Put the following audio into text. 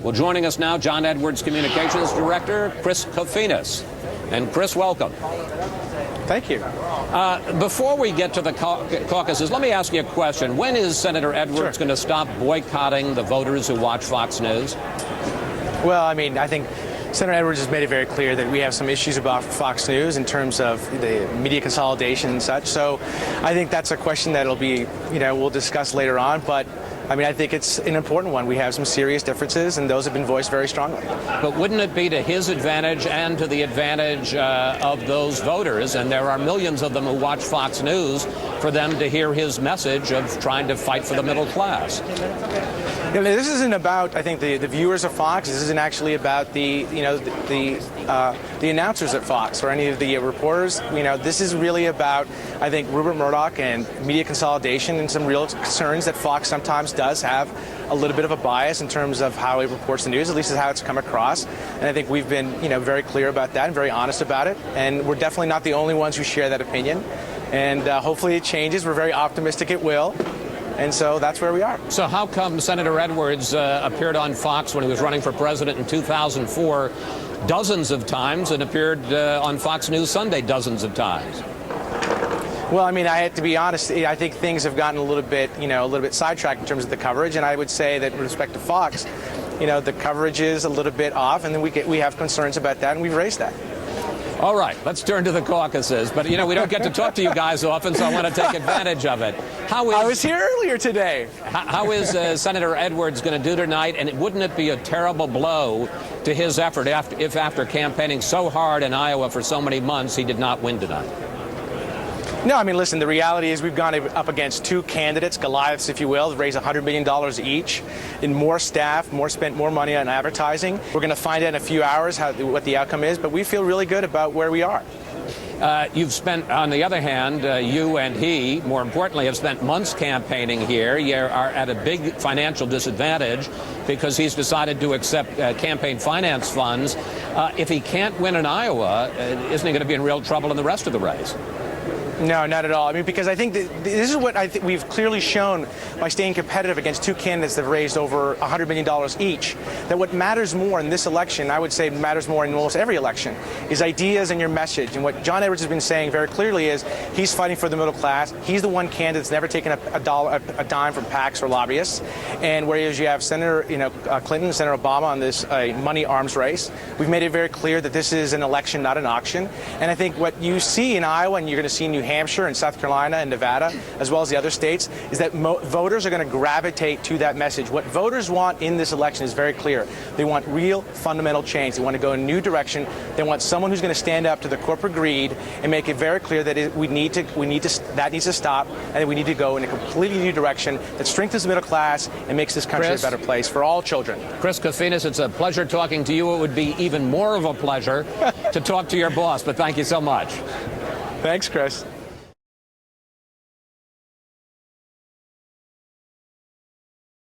Well, joining us now, John Edwards Communications Director, Chris Kofinis. And Chris, welcome. Thank you. Before we get to the caucuses, let me ask you a question. When is Senator Edwards going to stop boycotting the voters who watch Fox News? Well, I mean, I think Senator Edwards has made it very clear that we have some issues about Fox News in terms of the media consolidation and such. So I think that's a question that'll be, we'll discuss later on. But I mean, I think it's an important one. We have some serious differences, and those have been voiced very strongly. But wouldn't it be to his advantage and to the advantage of those voters, and there are millions of them who watch Fox News, for them to hear his message of trying to fight for the middle class? This isn't about, I think, the viewers of Fox. This isn't actually about the announcers at Fox or any of the reporters. This is really about, I think, Rupert Murdoch and media consolidation and some real concerns that Fox sometimes does have a little bit of a bias in terms of how it reports the news, at least is how it's come across. And I think we've been, very clear about that and very honest about it. And we're definitely not the only ones who share that opinion. And hopefully it changes. We're very optimistic it will. And so that's where we are. So how come Senator Edwards appeared on Fox when he was running for president in 2004 dozens of times and appeared on Fox News Sunday dozens of times? Well, I mean, I have to be honest. I think things have gotten a little bit sidetracked in terms of the coverage. And I would say that with respect to Fox, the coverage is a little bit off. And then we have concerns about that, and we've raised that. All right, let's turn to the caucuses. But, we don't get to talk to you guys often, so I want to take advantage of it. I was here earlier today. How is Senator Edwards going to do tonight? And wouldn't it be a terrible blow to his effort if after campaigning so hard in Iowa for so many months, he did not win tonight? No, I mean, listen, the reality is we've gone up against two candidates, Goliaths, if you will, raised $100 million each, in more staff, spent more money on advertising. We're going to find out in a few hours what the outcome is, but we feel really good about where we are. You've spent, on the other hand, you and he, more importantly, have spent months campaigning here. You are at a big financial disadvantage because he's decided to accept campaign finance funds. If he can't win in Iowa, isn't he going to be in real trouble in the rest of the race? No, not at all. I mean, because I think this is what I think we've clearly shown by staying competitive against two candidates that have raised over $100 million each, that what matters more in this election, I would say matters more in almost every election, is ideas and your message. And what John Edwards has been saying very clearly is he's fighting for the middle class. He's the one candidate that's never taken a dime from PACs or lobbyists. And whereas you have Senator Clinton and Senator Obama on this money arms race, we've made it very clear that this is an election, not an auction. And I think what you see in Iowa, and you're going to see in New Hampshire and South Carolina and Nevada, as well as the other states, is that voters are going to gravitate to that message. What voters want in this election is very clear. They want real fundamental change. They want to go in a new direction. They want someone who's going to stand up to the corporate greed and make it very clear that that needs to stop, and that we need to go in a completely new direction that strengthens the middle class and makes this country a better place for all children. Chris Kofinis, it's a pleasure talking to you. It would be even more of a pleasure to talk to your boss, but thank you so much. Thanks, Chris.